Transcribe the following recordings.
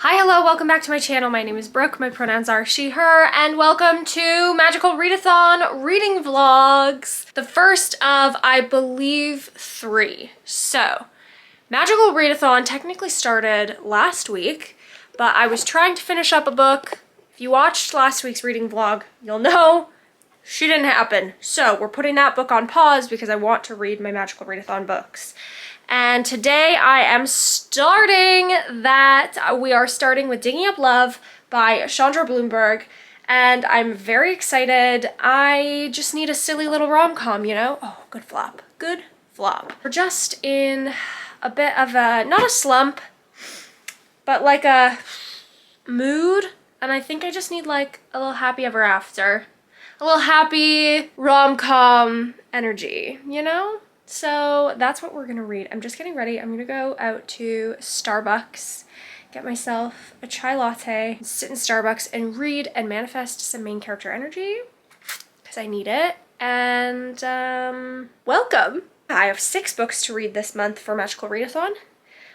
Hi, hello, welcome back to my channel. My name is Brooke, my pronouns are she, her, and welcome to Magical Readathon reading vlogs. The first of, I believe, 3. So, Magical Readathon technically started last week, but I was trying to finish up a book. If you watched last week's reading vlog, you'll know she didn't happen. So, we're putting that book on pause because I want to read my Magical Readathon books. And today I am starting that. We are starting with Digging Up Love by Chandra Bloomberg, and I'm very excited. I just need a silly little rom-com, you know? Oh, good flop. Good flop. We're just in a bit of a, not a slump, but like a mood, and I think I just need like a little happy ever after. A little happy rom-com energy, you know? So that's what we're gonna read. I'm just getting ready. I'm gonna go out to Starbucks, get myself a chai latte, sit in Starbucks and read and manifest some main character energy because I need it. And welcome. I have 6 books to read this month for Magical Readathon.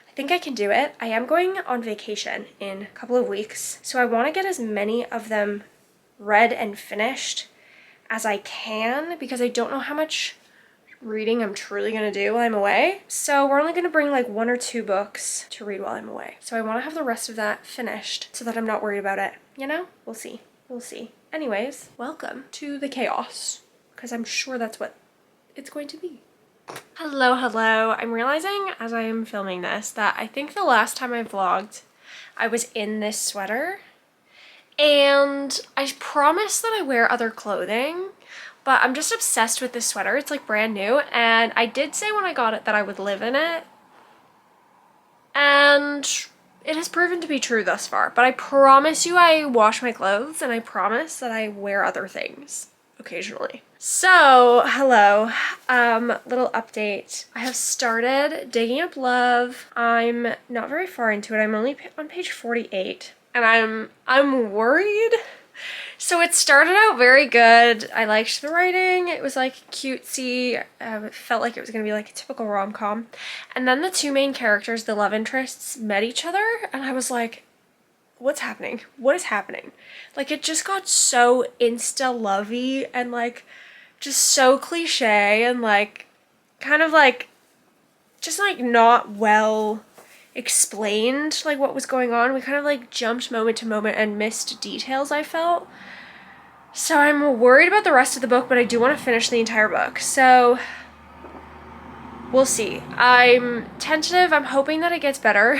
I think I can do it. I am going on vacation in a couple of weeks, so I want to get as many of them read and finished as I can because I don't know how much reading I'm truly gonna do while I'm away. So we're only gonna bring like 1 or 2 books to read while I'm away. So I wanna have the rest of that finished so that I'm not worried about it, you know? We'll see. We'll see. Anyways, welcome to the chaos, because I'm sure that's what it's going to be. Hello, hello. I'm realizing as I am filming this that I think the last time I vlogged, I was in this sweater, and I promise that I wear other clothing, but I'm just obsessed with this sweater. It's like brand new, and I did say when I got it that I would live in it, and it has proven to be true thus far. But I promise you I wash my clothes, and I promise that I wear other things occasionally. So, hello. Little update. I have started Digging Up Love. I'm not very far into it. I'm only on page 48, and I'm worried. So it started out very good. I liked the writing. It was like cutesy. It felt like it was gonna be like a typical rom-com. And then the 2 main characters, the love interests, met each other, and I was like, what's happening? What is happening? Like, it just got so insta-lovey and like just so cliche and like kind of like just like not well explained like what was going on. We kind of like jumped moment to moment and missed details, I felt. So I'm worried about the rest of the book, but I do want to finish the entire book. So we'll see. I'm tentative. I'm hoping that it gets better.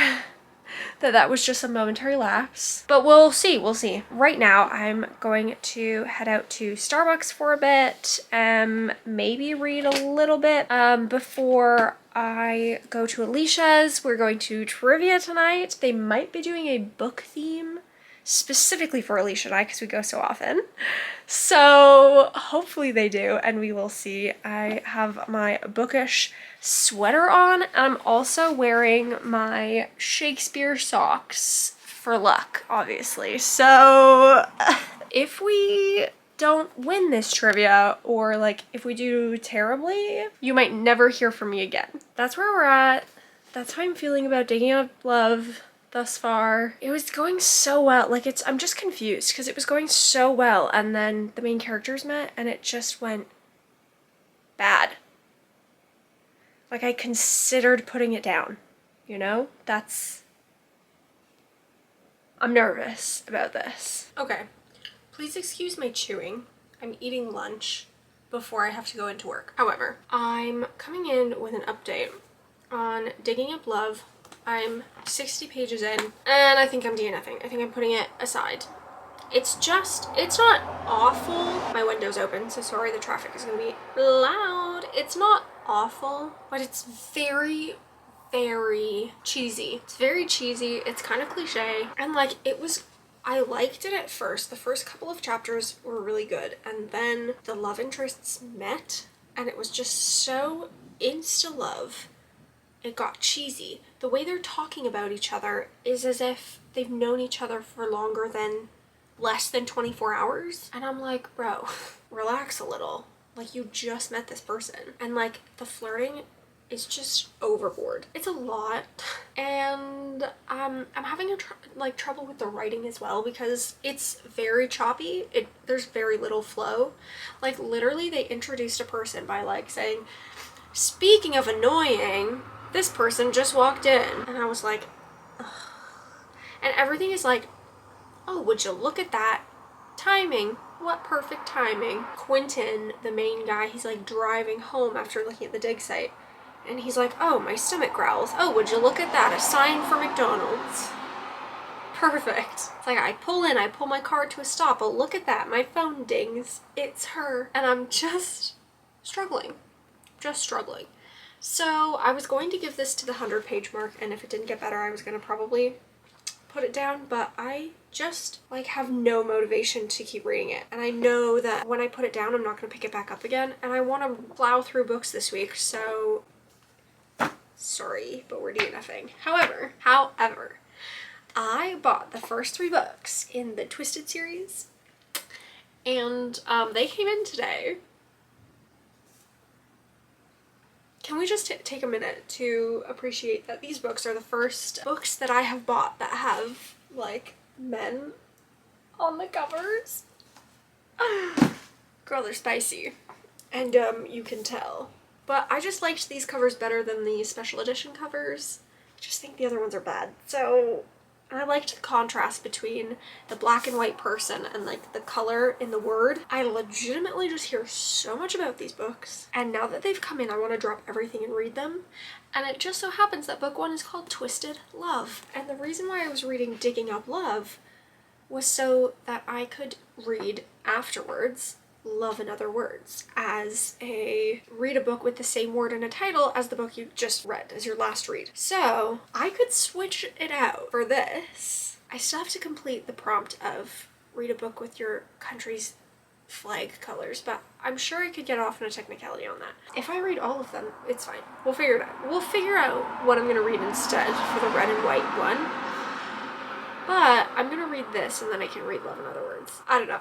that was just a momentary lapse. But we'll see. We'll see. Right now, I'm going to head out to Starbucks for a bit. Maybe read a little bit before I go to Alicia's. We're going to trivia tonight. They might be doing a book theme specifically for Alicia and I because we go so often. So hopefully they do, and we will see. I have my bookish sweater on, and I'm also wearing my Shakespeare socks for luck, obviously. So if we don't win this trivia, or like if we do terribly, you might never hear from me again. That's where we're at. That's how I'm feeling about Digging Up Love thus far. It was going so well. Like, I'm just confused because it was going so well, and then the main characters met and it just went bad. Like, I considered putting it down, you know? I'm nervous about this. Okay, please excuse my chewing. I'm eating lunch before I have to go into work. However, I'm coming in with an update on Digging Up Love. I'm 60 pages in, and I think I'm DNFing. I think I'm putting it aside. It's not awful. My window's open, so sorry the traffic is gonna be loud. It's not awful, but it's very, very cheesy. It's very cheesy. It's kind of cliche, and like I liked it at first. The first couple of chapters were really good, and then the love interests met, and it was just so insta-love. It got cheesy. The way they're talking about each other is as if they've known each other for longer than less than 24 hours. And I'm like, bro, relax a little. Like, you just met this person. And like, the flirting is just overboard. It's a lot, and I'm having trouble with the writing as well because it's very choppy. There's very little flow. Like literally they introduced a person by like saying, speaking of annoying, this person just walked in, and I was like, ugh. And everything is like, oh, would you look at that timing? What perfect timing. Quentin, the main guy, he's like driving home after looking at the dig site, and he's like, oh, my stomach growls. Oh, would you look at that? A sign for McDonald's. Perfect. It's like I pull in, I pull my car to a stop. Oh, look at that. My phone dings. It's her. And I'm just struggling. Just struggling. So I was going to give this to the 100-page mark, and if it didn't get better, I was going to probably put it down, but I just like have no motivation to keep reading it. And I know that when I put it down, I'm not going to pick it back up again, and I want to plow through books this week, so sorry, but we're DNFing. However, I bought the first 3 books in the Twisted series, and they came in today. Can we just take a minute to appreciate that these books are the first books that I have bought that have, like, men on the covers? Girl, they're spicy. And, you can tell. But I just liked these covers better than the special edition covers. I just think the other ones are bad. So I liked the contrast between the black and white person and like the color in the word. I legitimately just hear so much about these books, and now that they've come in, I want to drop everything and read them. And it just so happens that book 1 is called Twisted Love, and the reason why I was reading Digging Up Love was so that I could read afterwards Love in Other Words as read a book with the same word in a title as the book you just read as your last read. So I could switch it out for this. I still have to complete the prompt of read a book with your country's flag colors, but I'm sure I could get off on a technicality on that. If I read all of them, it's fine. We'll figure it out. We'll figure out what I'm gonna read instead for the red and white one. But I'm gonna read this and then I can read Love in Other Words. I don't know.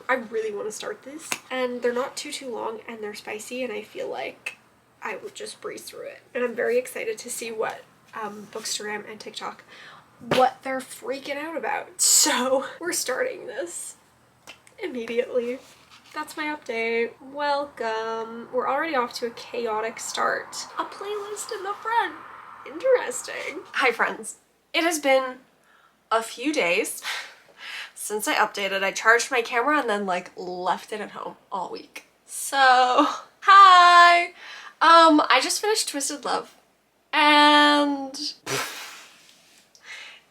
I really want to start this. And they're not too long, and they're spicy, and I feel like I would just breeze through it. And I'm very excited to see what Bookstagram and TikTok, what they're freaking out about. So we're starting this immediately. That's my update. Welcome. We're already off to a chaotic start. A playlist in the front. Interesting. Hi friends. It has been a few days since I updated. I charged my camera and then like left it at home all week. So, hi! I just finished Twisted Love, and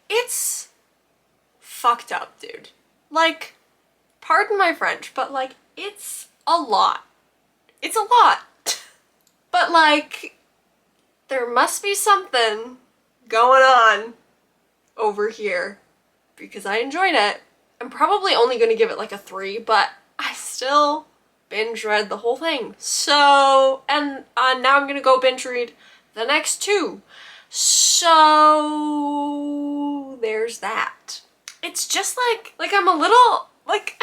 it's fucked up, dude. Like, pardon my French, but like, it's a lot. It's a lot. But like, there must be something going on over here because I enjoyed it. I'm probably only going to give it like a 3, but I still binge read the whole thing. So, and now I'm going to go binge read the next 2. So there's that. It's just like I'm a little like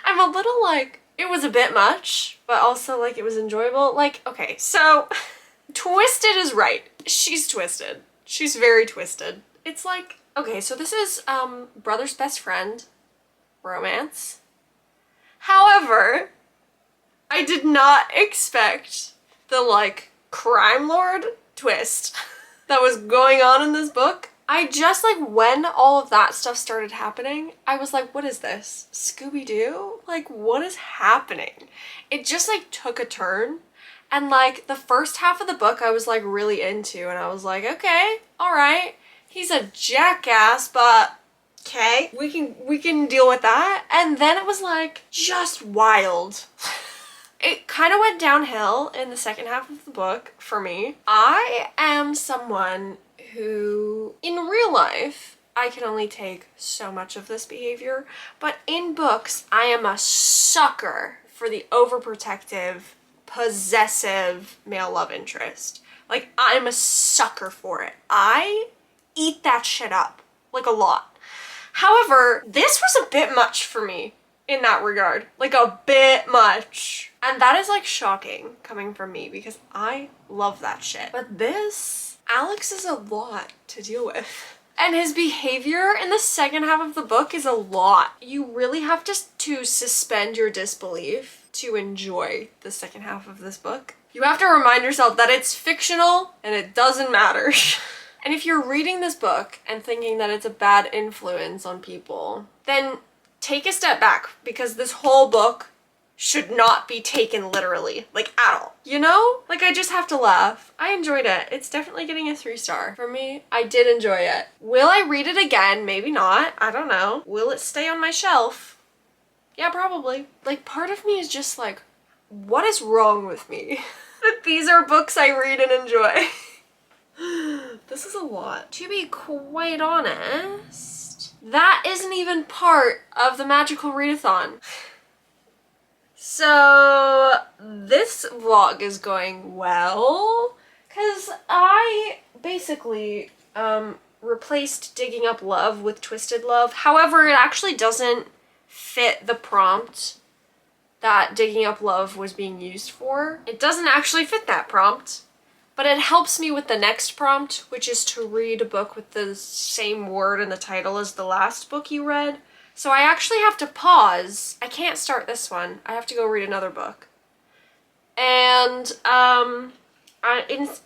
I'm a little like it was a bit much, but also like it was enjoyable. Like, okay, so Twisted is right. She's twisted. She's very twisted. It's like, okay, so this is brother's best friend romance. However, I did not expect the like crime lord twist that was going on in this book. I just like, when all of that stuff started happening, I was like, what is this? Scooby-Doo? Like, what is happening? It just like took a turn. And like the first half of the book I was like really into, and I was like, okay, all right. He's a jackass, but okay, we can deal with that. And then it was like just wild. It kind of went downhill in the second half of the book for me. I am someone who, in real life, I can only take so much of this behavior, but in books, I am a sucker for the overprotective, possessive male love interest. Like, I'm a sucker for it. I eat that shit up, like a lot. However, this was a bit much for me. in that regard. Like a bit much. And that is like shocking coming from me because I love that shit. But this, Alex is a lot to deal with. And his behavior in the second half of the book is a lot. You really have to suspend your disbelief to enjoy the second half of this book. You have to remind yourself that it's fictional and it doesn't matter. And if you're reading this book and thinking that it's a bad influence on people, then take a step back, because this whole book should not be taken literally, like at all. You know? Like, I just have to laugh. I enjoyed it. It's definitely getting a 3-star. For me, I did enjoy it. Will I read it again? Maybe not. I don't know. Will it stay on my shelf? Yeah, probably. Like, part of me is just like, what is wrong with me? That these are books I read and enjoy. This is a lot. To be quite honest, that isn't even part of the magical readathon. So this vlog is going well because I basically replaced Digging Up Love with Twisted Love. However, it actually doesn't fit the prompt that Digging Up Love was being used for. It doesn't actually fit that prompt. But it helps me with the next prompt, which is to read a book with the same word in the title as the last book you read. So I actually have to pause. I can't start this one. I have to go read another book. And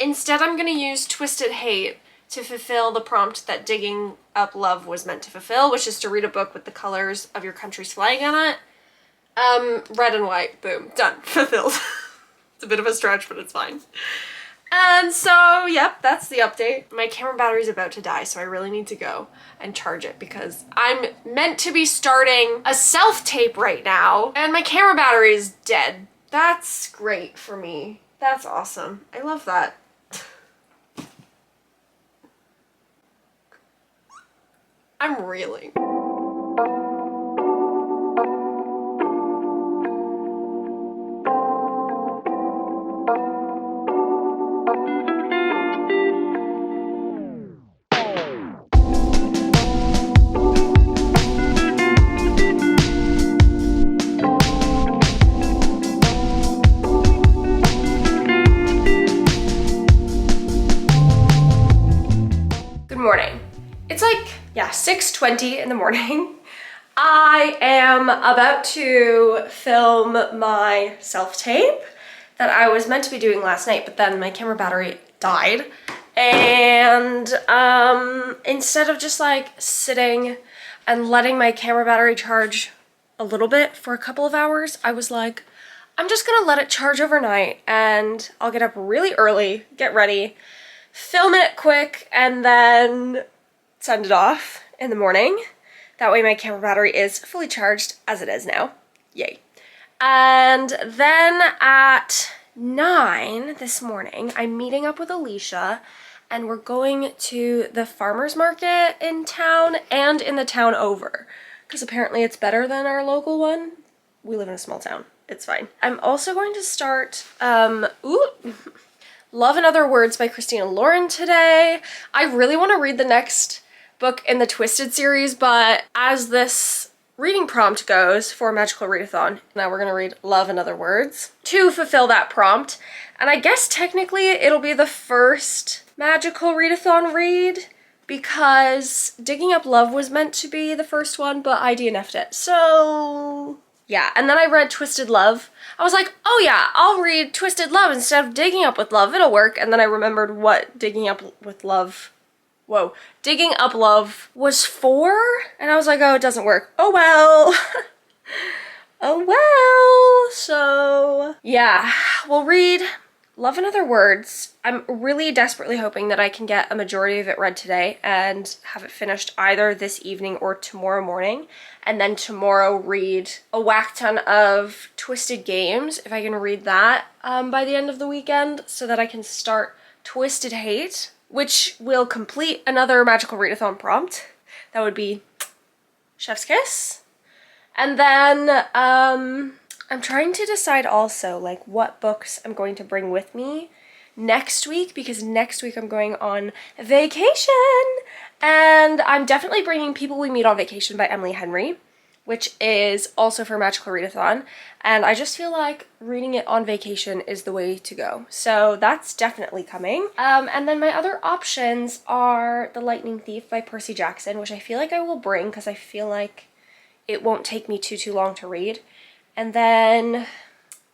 instead I'm going to use Twisted Hate to fulfill the prompt that Digging Up Love was meant to fulfill, which is to read a book with the colors of your country's flag on it. Red and white. Boom. Done. Fulfilled. It's a bit of a stretch, but it's fine. And so, yep, that's the update. My camera battery's about to die, so I really need to go and charge it because I'm meant to be starting a self-tape right now, and my camera battery is dead. That's great for me. That's awesome. I love that. I'm reeling. Morning. It's like, yeah, 6:20 in the morning. I am about to film my self-tape that I was meant to be doing last night, but then my camera battery died. And instead of just like sitting and letting my camera battery charge a little bit for a couple of hours, I was like, I'm just gonna let it charge overnight and I'll get up really early, get ready, film it quick, and then send it off in the morning. That way my camera battery is fully charged, as it is now. Yay. And then at 9 this morning, I'm meeting up with Alicia, and we're going to the farmer's market in town and in the town over, because apparently it's better than our local one. We live in a small town. It's fine. I'm also going to start, Love and Other Words by Christina Lauren today. I really want to read the next book in the Twisted series, but as this reading prompt goes for Magical Readathon, now we're going to read Love and Other Words to fulfill that prompt. And I guess technically it'll be the first Magical Readathon read because Digging Up Love was meant to be the first one, but I DNF'd it. So yeah, and then I read Twisted Love. I was like, oh yeah, I'll read Twisted Love instead of Digging Up with Love, it'll work. And then I remembered what Digging Up Love was for, and I was like, oh, it doesn't work. Oh well. Oh well. So yeah, we'll read Love and Other Words. I'm really desperately hoping that I can get a majority of it read today and have it finished either this evening or tomorrow morning, and then tomorrow read a whack ton of Twisted Games, if I can read that by the end of the weekend, so that I can start Twisted Hate, which will complete another Magical Readathon prompt. That would be Chef's Kiss. And then I'm trying to decide also like what books I'm going to bring with me next week, because next week I'm going on vacation, and I'm definitely bringing People We Meet on Vacation by Emily Henry. which is also for Magical Readathon, and I just feel like reading it on vacation is the way to go. So that's definitely coming. And then my other options are The Lightning Thief by Percy Jackson, which I feel like I will bring because I feel like it won't take me too long to read. And then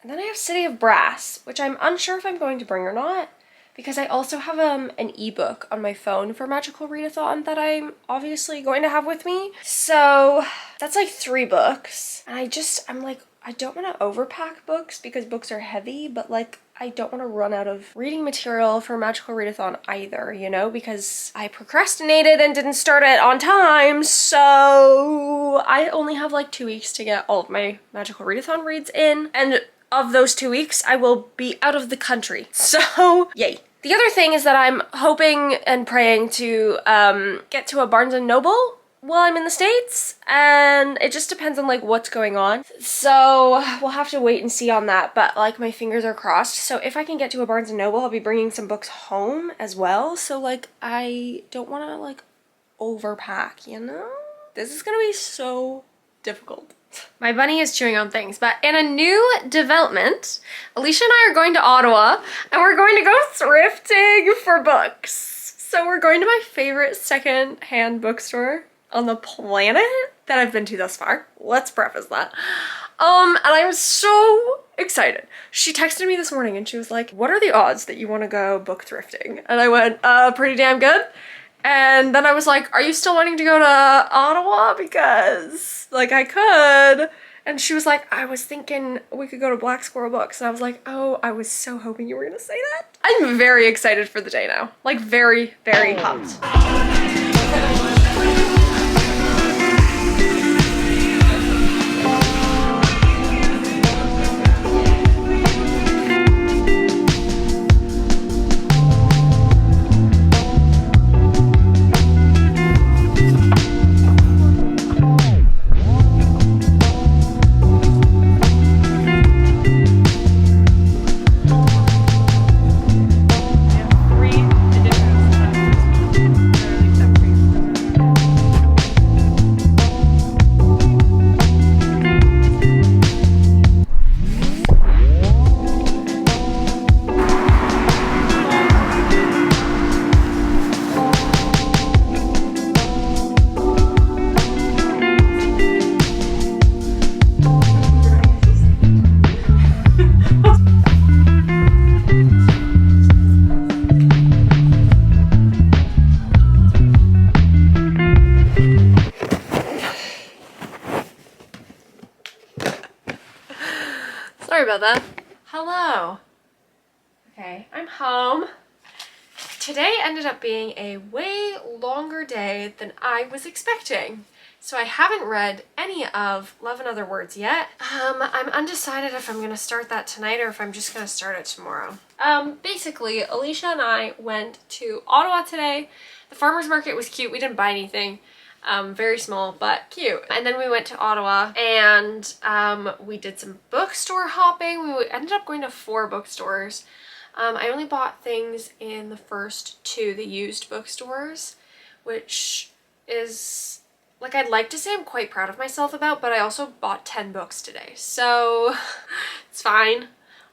I have City of Brass, which I'm unsure if I'm going to bring or not, because I also have an ebook on my phone for Magical Readathon that I'm obviously going to have with me. So that's like 3 books. And I'm like, I don't want to overpack books because books are heavy, but like I don't want to run out of reading material for Magical Readathon either, you know, because I procrastinated and didn't start it on time, so I only have like 2 weeks to get all of my Magical Readathon reads in, and of those 2 weeks, I will be out of the country. So, yay. The other thing is that I'm hoping and praying to get to a Barnes & Noble while I'm in the States, and it just depends on like what's going on. So we'll have to wait and see on that, but like my fingers are crossed. So if I can get to a Barnes & Noble, I'll be bringing some books home as well. So like I don't want to like overpack, you know? This is gonna be so difficult. My bunny is chewing on things, but in a new development, Alicia and I are going to Ottawa and we're going to go thrifting for books. So we're going to my favorite second-hand bookstore on the planet that I've been to thus far. Let's preface that. And I'm so excited. She texted me this morning and she was like, what are the odds that you want to go book thrifting? And I went, pretty damn good. And then I was like, are you still wanting to go to Ottawa? Because, like, I could. And she was like, I was thinking we could go to Black Squirrel Books. And I was like, oh, I was so hoping you were going to say that. I'm very excited for the day now. Like, very, very pumped. Sorry about that. Hello. Okay, I'm home. Today ended up being a way longer day than I was expecting. So I haven't read any of Love and Other Words yet. I'm undecided if I'm gonna start that tonight or if I'm just gonna start it tomorrow. Basically, Alicia and I went to Ottawa today. The farmer's market was cute. We didn't buy anything. Very small, but cute. And then we went to Ottawa and we did some bookstore hopping. We ended up going to 4 bookstores. I only bought things in the first 2, the used bookstores, which is, like, I'd like to say I'm quite proud of myself about, but I also bought 10 books today, so it's fine,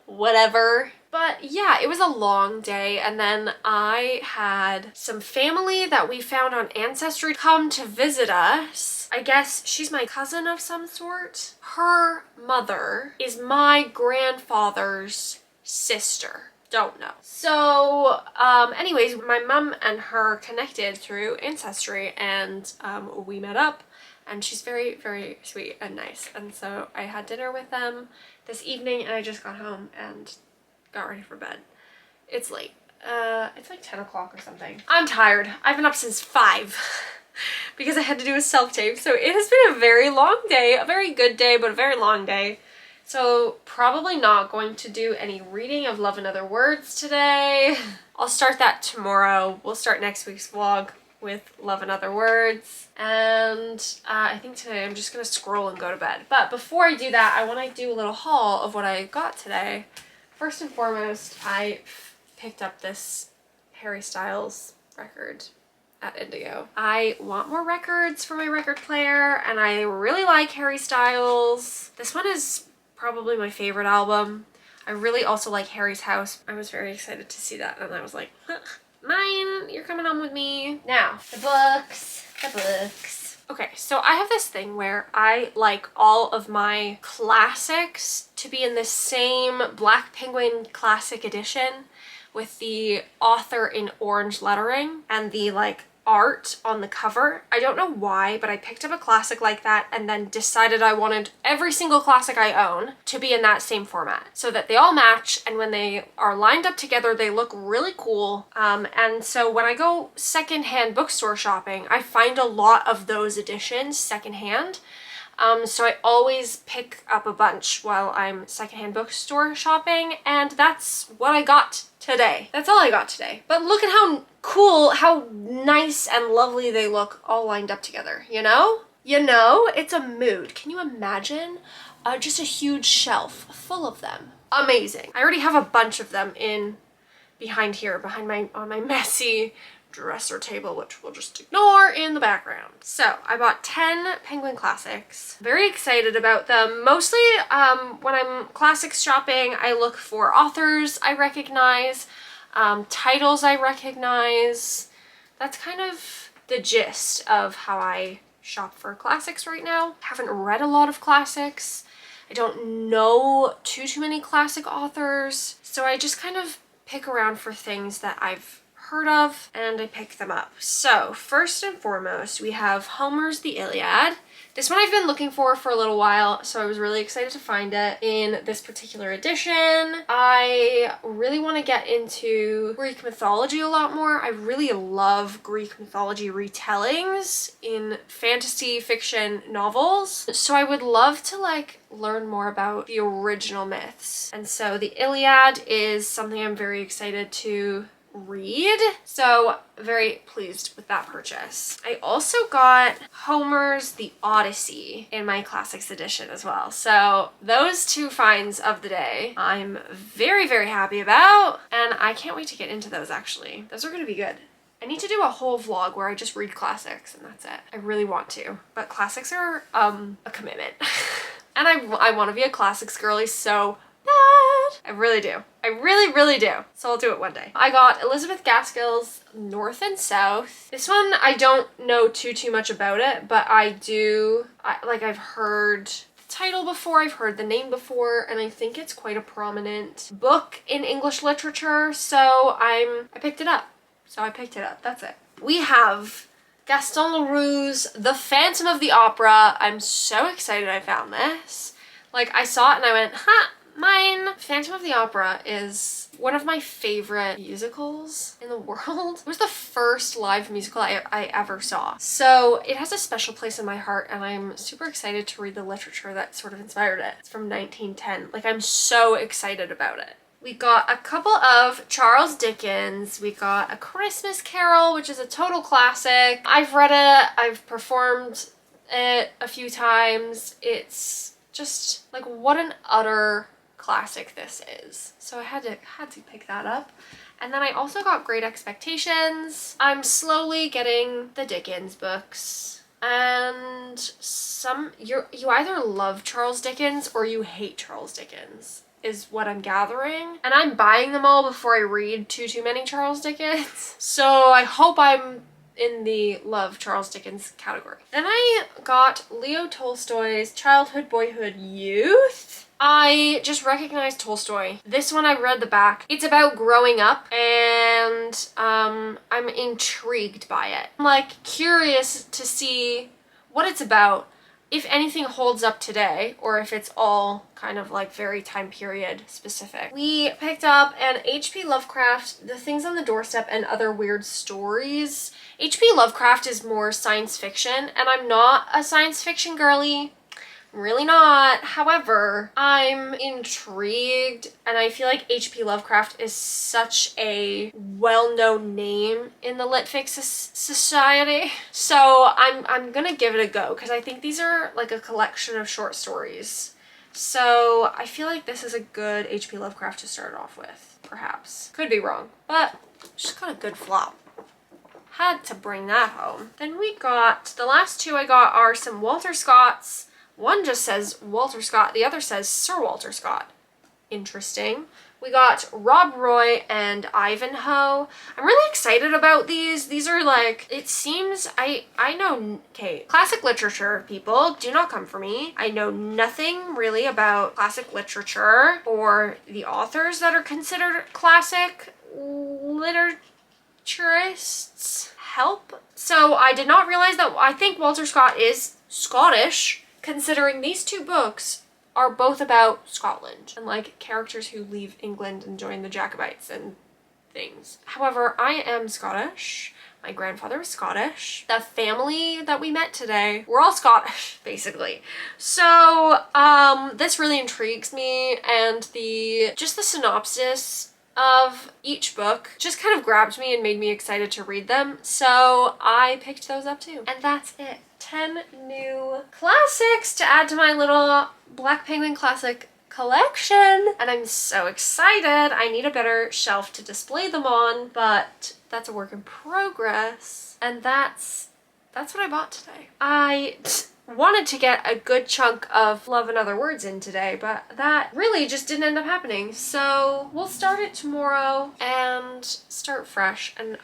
whatever. But yeah, it was a long day, and then I had some family that we found on Ancestry come to visit us. I guess she's my cousin of some sort. Her mother is my grandfather's sister. Don't know. So anyways, my mom and her connected through Ancestry, and we met up, and she's very, very sweet and nice. And so I had dinner with them this evening, and I just got home and got ready for bed. It's late. It's like 10 o'clock or something. I'm tired. I've been up since 5 because I had to do a self-tape. So it has been a very long day, a very good day, but a very long day. So probably not going to do any reading of Love and Other Words today. I'll start that tomorrow. We'll start next week's vlog with Love and Other Words. And I think today I'm just gonna scroll and go to bed. But before I do that, I want to do a little haul of what I got today. First and foremost, I picked up this Harry Styles record. at Indigo. I want more records for my record player, and I really like Harry Styles. This one is probably my favorite album. I really also like Harry's House. I was very excited to see that, and I was like, huh, mine, you're coming on with me. Now, the books. Okay, so I have this thing where I like all of my classics to be in the same Black Penguin Classic Edition with the author in orange lettering and the like art on the cover. I don't know why, but I picked up a classic like that and then decided I wanted every single classic I own to be in that same format so that they all match, and when they are lined up together they look really cool. And so when I go secondhand bookstore shopping, I find a lot of those editions secondhand. So I always pick up a bunch while I'm secondhand bookstore shopping, and that's what I got today. That's all I got today. But look at how cool, how nice and lovely they look all lined up together, you know? You know, it's a mood. Can you imagine just a huge shelf full of them? Amazing. I already have a bunch of them in behind here, on my messy dresser table, which we'll just ignore in the background. So I bought 10 Penguin Classics. Very excited about them. Mostly when I'm classics shopping, I look for authors I recognize, titles I recognize. That's kind of the gist of how I shop for classics right now. Haven't read a lot of classics. I don't know too many classic authors. So I just kind of pick around for things that I've heard of and I pick them up. So first and foremost, we have Homer's The Iliad. This one I've been looking for a little while, so I was really excited to find it in this particular edition. I really want to get into Greek mythology a lot more. I really love Greek mythology retellings in fantasy fiction novels. So I would love to like learn more about the original myths. And so the Iliad is something I'm very excited to read. So very pleased with that purchase. I also got Homer's The Odyssey in my classics edition as well. So those two finds of the day I'm very, very happy about, and I can't wait to get into those actually. Those are gonna be good. I need to do a whole vlog where I just read classics and that's it. I really want to, but classics are a commitment. And I want to be a classics girly so bad. I really do. I really, really do. So I'll do it one day. I got Elizabeth Gaskell's North and South. This one, I don't know too much about it, but I've heard the title before, I've heard the name before, and I think it's quite a prominent book in English literature, so I picked it up. That's it. We have Gaston Leroux's The Phantom of the Opera. I'm so excited I found this. Like, I saw it and I went, huh, mine. Phantom of the Opera is one of my favorite musicals in the world. It was the first live musical I ever saw. So it has a special place in my heart, and I'm super excited to read the literature that sort of inspired it. It's from 1910. Like, I'm so excited about it. We got a couple of Charles Dickens. We got A Christmas Carol, which is a total classic. I've read it. I've performed it a few times. It's just like what an utter classic this is. So I had to pick that up. And then I also got Great Expectations. I'm slowly getting the Dickens books. And you either love Charles Dickens or you hate Charles Dickens, is what I'm gathering. And I'm buying them all before I read too many Charles Dickens. So I hope I'm in the love Charles Dickens category. Then I got Leo Tolstoy's Childhood, Boyhood, Youth. I just recognized Tolstoy. This one I read the back. It's about growing up, and I'm intrigued by it. I'm like curious to see what it's about, if anything holds up today, or if it's all kind of like very time period specific. We picked up an H.P. Lovecraft, The Things on the Doorstep and Other Weird Stories. H.P. Lovecraft is more science fiction, and I'm not a science fiction girly. I'm really not. However, I'm intrigued, and I feel like H.P. Lovecraft is such a well-known name in the Litfic society. So I'm gonna give it a go, because I think these are like a collection of short stories. So I feel like this is a good H.P. Lovecraft to start off with, perhaps. Could be wrong, but just got a good flop. Had to bring that home. Then we got, the last two I got are some Walter Scotts. One just says Walter Scott, the other says Sir Walter Scott. Interesting. We got Rob Roy and Ivanhoe. I'm really excited about these. These are like, it seems, I know, okay, classic literature, people, do not come for me. I know nothing really about classic literature or the authors that are considered classic literaturists. Help. So I did not realize that, I think Walter Scott is Scottish, considering these two books are both about Scotland and like characters who leave England and join the Jacobites and things. However, I am Scottish. My grandfather was Scottish. The family that we met today, we're all Scottish, basically. So, this really intrigues me, and just the synopsis of each book just kind of grabbed me and made me excited to read them. So I picked those up too. And that's it. 10 new classics to add to my little Black Penguin classic collection. And I'm so excited. I need a better shelf to display them on, but that's a work in progress. And that's what I bought today. I wanted to get a good chunk of Love and Other Words in today, but that really just didn't end up happening. So we'll start it tomorrow and start fresh. And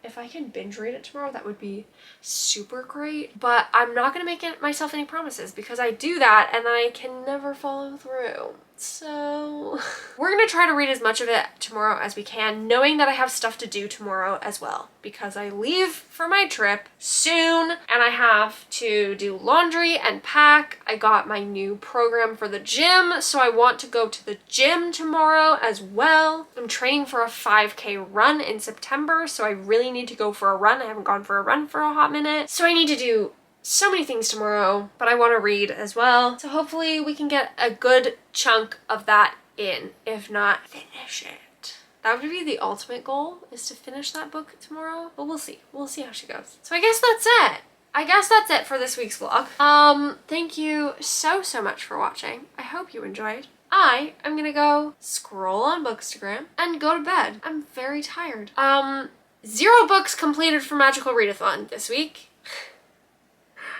if I can binge read it tomorrow, that would be super great. But I'm not gonna make myself any promises, because I do that and I can never follow through. So we're gonna try to read as much of it tomorrow as we can, knowing that I have stuff to do tomorrow as well, because I leave for my trip soon and I have to do laundry and pack. I got my new program for the gym, so I want to go to the gym tomorrow as well. I'm training for a 5K run in September, so I really need to go for a run. I haven't gone for a run for a hot minute, so I need to do so many things tomorrow, but I want to read as well. So hopefully we can get a good chunk of that in, if not finish it. That would be the ultimate goal, is to finish that book tomorrow, but we'll see. We'll see how she goes. So I guess that's it. For this week's vlog. Thank you so much for watching. I hope you enjoyed. I am gonna go scroll on Bookstagram and go to bed. I'm very tired. 0 books completed for Magical Readathon this week.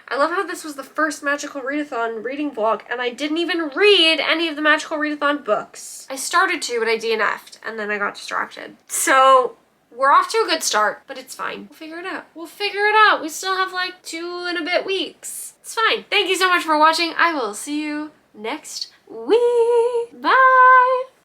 I love how this was the first Magical Readathon reading vlog and I didn't even read any of the Magical Readathon books. I started to, but I DNF'd and then I got distracted. So we're off to a good start, but it's fine. We'll figure it out. We'll figure it out. We still have like 2 and a bit weeks. It's fine. Thank you so much for watching. I will see you next week. Bye!